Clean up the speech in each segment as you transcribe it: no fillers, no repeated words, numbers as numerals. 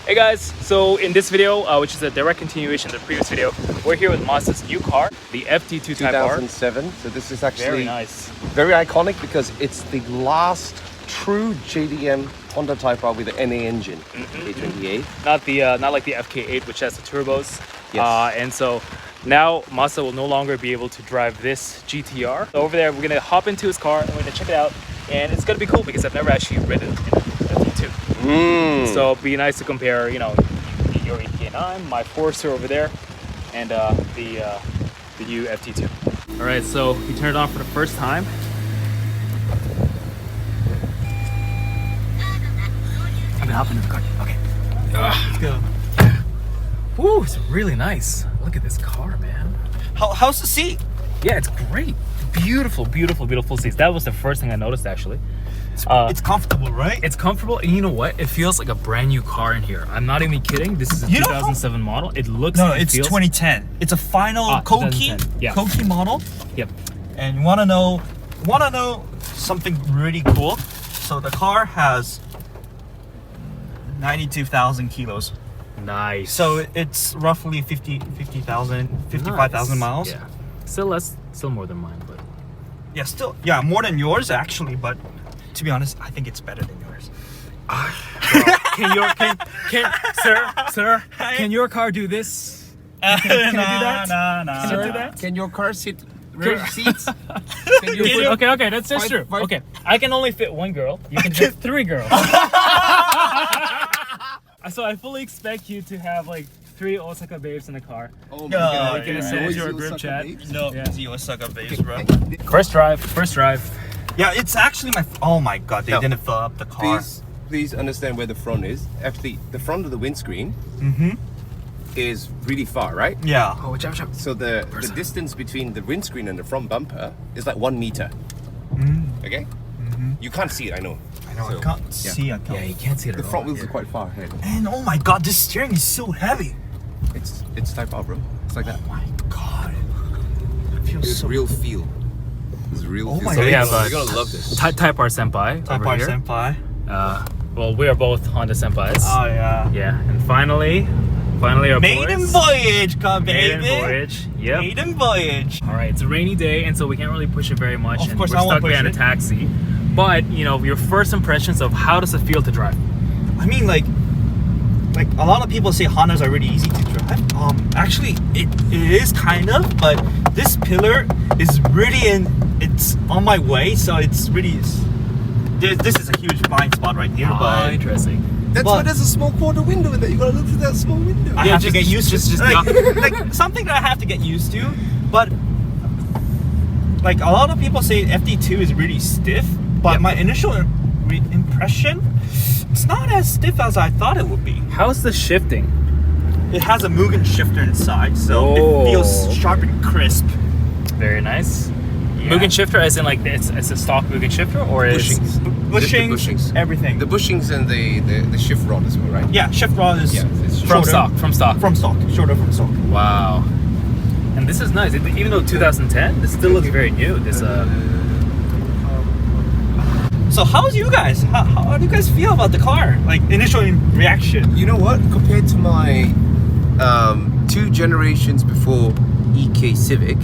Hey guys, so in this video, which is a direct continuation of the previous video, we're here with Mazda's new car, the FD2 Type R. 2007. So this is actually Very nice. very iconic because it's the last true JDM Honda Type R with the NA engine, A28. Not like the FK8, which has the turbos. Yes. And so now Mazda will no longer be able to drive this GTR. So over there, we're gonna hop into his car and we're gonna check it out. And it's gonna be cool because I've never actually ridden in an FD2. So it'd be nice to compare, you know, your EK9, my Forester over there, and the new FD2. All right, so we turned it on for the first time. I'm gonna hop into the car. Okay. Let's go. Woo, it's really nice. Look at this car, man. How's the seat? Yeah, it's great. Beautiful, beautiful, beautiful seats. That was the first thing I noticed, actually. It's comfortable, right? It's comfortable, and you know what? It feels like a brand new car in here. I'm not even kidding. This is a 2007 model. It looks. No, it's 2010. It's a final Koki, 2010. Yeah. Koki model. Yep. And you wanna know something really cool? So the car has 92,000 kilos. Nice. So it's roughly 55,000 miles. Yeah. Still less, still more than mine, but Yeah, more than yours actually, but to be honest, I think it's better than yours. Sir, can your car do this? Can it do that? Can it do that? Can your car sit rear seats? Okay, that's true. Five. Okay, I can only fit one girl. You can fit 3 girls. So I fully expect you to have like 3 Osaka babes in the car. Oh my God. We can send it to our group chat. No, Yeah. you Osaka base, bro. First drive. Yeah, it's actually oh my god, they No. didn't fill up the car. Please understand where the front is. Actually, the front of the windscreen is really far, right? Yeah. Oh, watch out. So the distance between the windscreen and the front bumper is like 1 meter. Okay? You can't see it, I know. I know, So, I can't see. I can't. Yeah, you can't see it at The all. front wheels are quite far ahead. And oh my god, this steering is so heavy. It's Type R, bro. It's like that. Oh my god. It feels It's so real feel. It's real Oh feel. my So we have You're gonna love this. Type R Senpai Type over R here. senpai. Well, we are both Honda Senpais. Oh yeah. Yeah, and finally our Maiden boys. voyage, come baby. Maiden voyage. Yep. Maiden voyage. All right, it's a rainy day, and so we can't really push it very much. Of and course, we're I won't stuck push behind a it. taxi. But you know, your first impressions of how does it feel to drive? I mean, like a lot of people say Hondas are really easy to drive. Actually, it is kind of, but this pillar is really it's on my way, so it's really. This is a huge blind spot right here, but Interesting. That's why there's a small quarter window in there. You gotta look through that small window. I have to get used to just like something that I have to get used to. But like a lot of people say FD2 is really stiff, but my initial impression, it's not as stiff as I thought it would be. How's the shifting? It has a Mugen shifter inside, so Oh. it feels sharp and crisp. Very nice. Yeah. Mugen shifter, as in like it's a stock Mugen shifter, or is Bushings. Bushings, bushings. everything. The bushings and the shift rod as well, right? Yeah, shift rod is it's from shorter. stock? From stock, shorter from stock. Wow. And this is nice. Even though 2010, this still looks very new. This So how's you guys? How do you guys feel about the car? Like initial reaction? You know what? Compared to my 2 generations before EK Civic,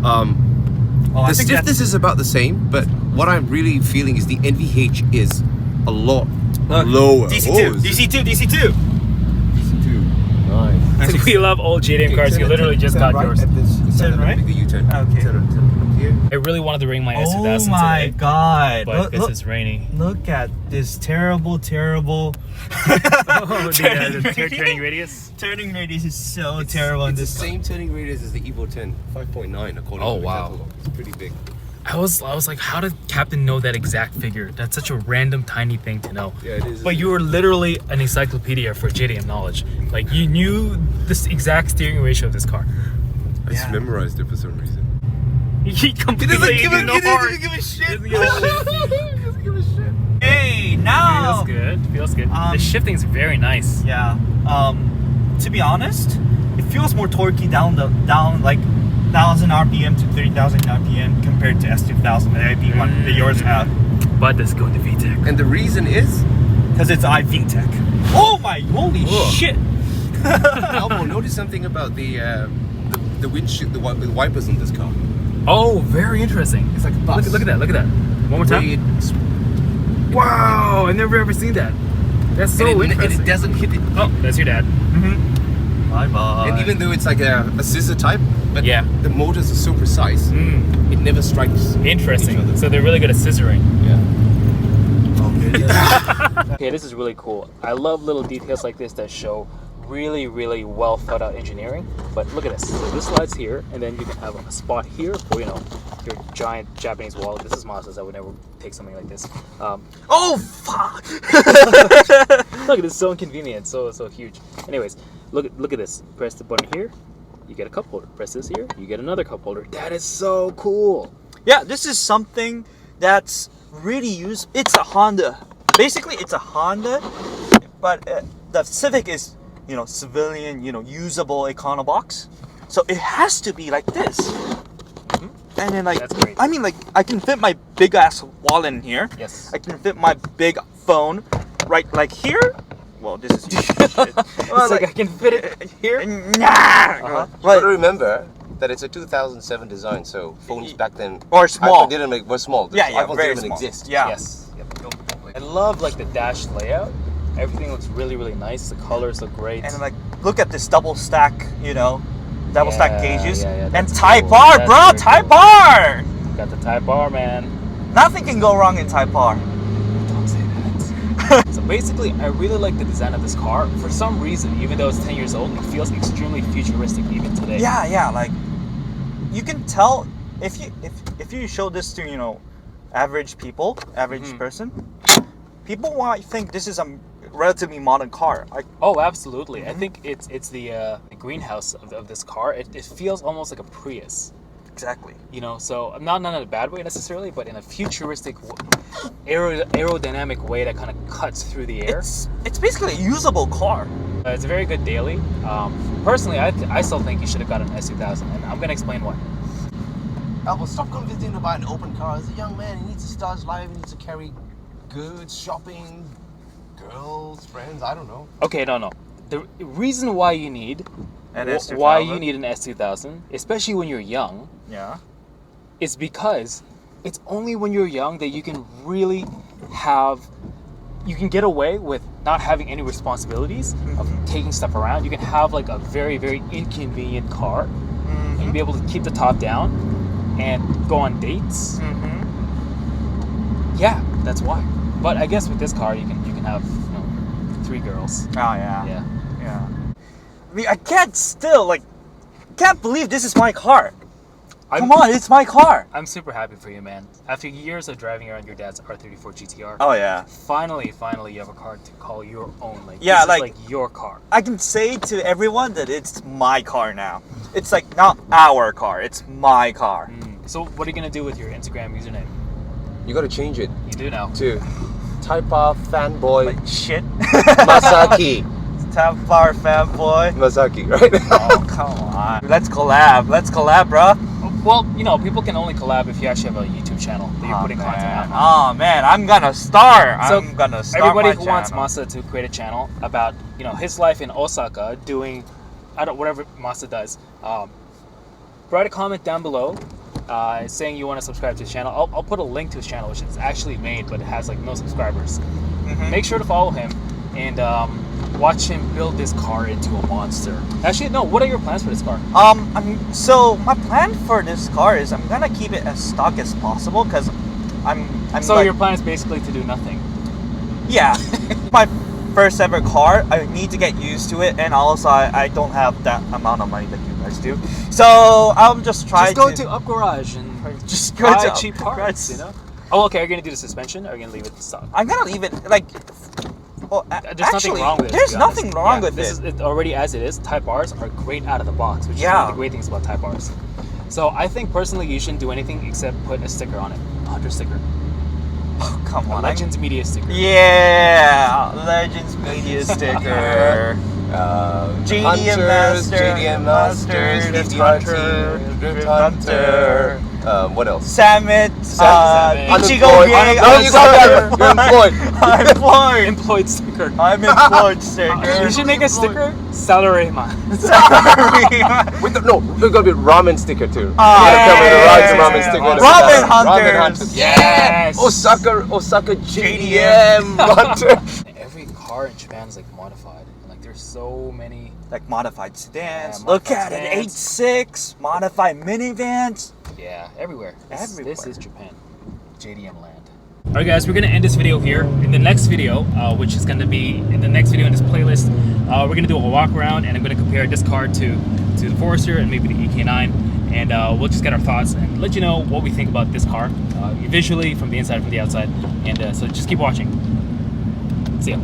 the stiffness is about the same, but what I'm really feeling is the NVH is a lot lower. DC2, Oh, is it- DC2. DC2. Nice. we love old JDM cars. You literally just got yours. Turn right? Make a U-turn. Okay. Turn here. I really wanted to bring my S2000 Oh my today, god! but this is rainy. Look at this terrible. Oh, the turning radius. Turning radius is so terrible in It's this the same turning radius as the Evo 10, 5.9 according Oh, to the wow. catalog. It's pretty big. I was like, how did Captain know that exact figure? That's such a random, tiny thing to know. Yeah, it is. But you were literally an encyclopedia for JDM knowledge. Like, you knew this exact steering ratio of this car. I just memorized it for some reason. He completely ignored. give a shit. Doesn't give a shit. Doesn't give a shit. Hey, now. Feels good. The shifting's very nice. Yeah. To be honest, it feels more torquey down like 1,000 RPM to 30,000 RPM compared to S2000 and IP1 that yours have. But let's go to VTEC. And the reason is because it's IV tech. Oh my, holy Whoa. shit! Elmo, notice something about the windshield, the wipers in this car. Oh, very interesting. It's like a bus. Look at that. Look at that. One more time. It's- Wow, I've never ever seen that. That's so and interesting. it doesn't hit it. Oh, that's your dad. Bye bye. And even though it's like a scissor type, but Yeah. the motors are so precise, Mm, it never strikes. interesting. Each other. So they're really good at scissoring. Yeah. Okay, this is really cool. I love little details like this that show really, really well thought out engineering. But look at this. So this slides here, and then you can have a spot here for, you know, your giant Japanese wallet. This is Mazda's. I would never take something like this. Oh fuck! Look, it's so inconvenient, so huge. Anyways, look at this. Press the button here, you get a cup holder. Press this here, you get another cup holder. That is so cool. Yeah, this is something that's really used. It's a Honda. Basically, it's a Honda, but the Civic is, you know, civilian, you know, usable econobox. So it has to be like this. And then, like, That's great. I mean, like, I can fit my big ass wallet in here. Yes. I can fit my big phone right, like here. Well, this is huge. It's like I can fit it here. Nah. Uh-huh. But remember that it's a 2007 design, so phones back then Or small. iPhone were small. Yeah, yeah, iPhones very didn't even small. exist. Yeah. Yes. I love like the dash layout. Everything looks really, really nice. The colors look great. And like, look at this double stack, you know, double stack Yeah, gauges. yeah, And that's Type cool. R, That's bro, very Type cool. R. Got the Type R, man. Nothing can go wrong in Type R. Don't say that. So basically, I really like the design of this car. For some reason, even though it's 10 years old, it feels extremely futuristic even today. Yeah, yeah, like you can tell if you show this to, you know, average people, average person, people might think this is a relatively modern car. Like, Oh, absolutely. I think it's the greenhouse of this car. It feels almost like a Prius. exactly. You know, so not in a bad way necessarily, but in a futuristic, aerodynamic way that kind of cuts through the air. It's basically a usable car. It's a very good daily. Personally, I still think you should have got an S2000, and I'm gonna explain why. Albert, stop convincing him to buy an open car. As a young man, he needs to start his life. He needs to carry goods, shopping, girls, friends. I don't know. Okay, no. The reason why you need An S2000? why you need an S2000, especially when you're young, Yeah. is because it's only when you're young that you can really you can get away with not having any responsibilities of taking stuff around. You can have like a very, very inconvenient car and be able to keep the top down and go on dates. Yeah, that's why. But I guess with this car you can have, you know, 3 girls. Oh yeah. Yeah. Yeah. I mean, I can't believe this is my car. Come on, it's my car. I'm super happy for you, man. After years of driving around your dad's R34 GTR, Oh yeah. finally you have a car to call your own. Like, Yeah, this is like- your car. I can say to everyone that it's my car now. It's like not our car, it's my car. So what are you gonna do with your Instagram username? You got to change it You do now. to Type R fanboy Like shit. Masaki. Type R fanboy. Masaki, right? Oh come on. Let's collab, bro. Well, you know, people can only collab if you actually have a YouTube channel that you're putting content man. out. Oh man, I'm gonna start. So I'm gonna start everybody my who wants channel. Masa to create a channel about, you know, his life in Osaka doing, whatever Masa does, write a comment down below saying you want to subscribe to his channel. I'll put a link to his channel, which is actually made, but it has like no subscribers. Make sure to follow him and watch him build this car into a monster. Actually, no. What are your plans for this car? So my plan for this car is I'm gonna keep it as stock as possible because I'm So like, your plan is basically to do nothing. yeah, my first ever car. I need to get used to it, and also I don't have that amount of money that you guys do. So I'll just try Just go to Up Garage and just go buy to cheap Up Garage. parts, you know? Oh, okay. Are you gonna do the suspension, or are you gonna leave it stock? I'm gonna leave it like. Well, There's actually, nothing wrong with it. there's to be honest. nothing wrong Yeah, with this it. Is it already as it is. Type R's are great out of the box, which is Yeah. one of the great things about Type R's. So I think personally you shouldn't do anything except put a sticker on it, a Hunter sticker, Oh, come a on, Legends Media sticker. Yeah, Legends Media sticker. JDM Masters, Drift FD2, Drift Hunter. What else? Summit, Ichigo Unemployed. Gay, No, you got that. You're employed. I'm employed. Employed sticker. I'm employed, sir. You should make a sticker. Salary man. With the, no, there's gonna be ramen sticker too. Yes. Ramen sticker. Ramen Ramen hunters. Yes. Osaka JDM hunter. Every car in Japan is like modified. Like there's so many. Like modified sedans. Yeah, Look modified at it, sedans. 8.6, modified minivans. Yeah, everywhere. This Everywhere. is Japan. JDM land. Alright guys, we're gonna end this video here. In the next video, which is gonna be in the next video in this playlist, we're gonna do a walk around and I'm gonna compare this car to the Forester and maybe the EK9, and we'll just get our thoughts and let you know what we think about this car visually, from the inside, from the outside, and so just keep watching. See ya.